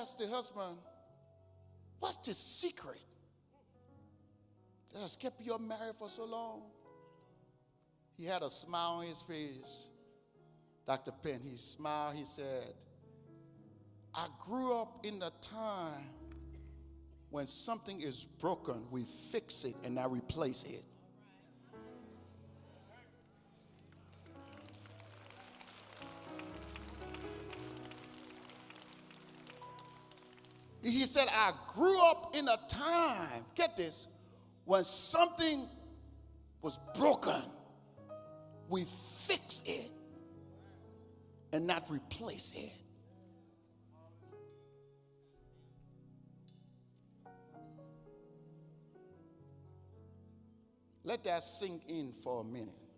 asked the husband, what's the secret that has kept you married for so long? He had a smile on his face. Dr. Penn, he smiled, he said, I grew up in the time when something is broken, we fix it and not replace it. He said, I grew up in a time, get this, when something was broken, we fix it and not replace it. Let that sink in for a minute.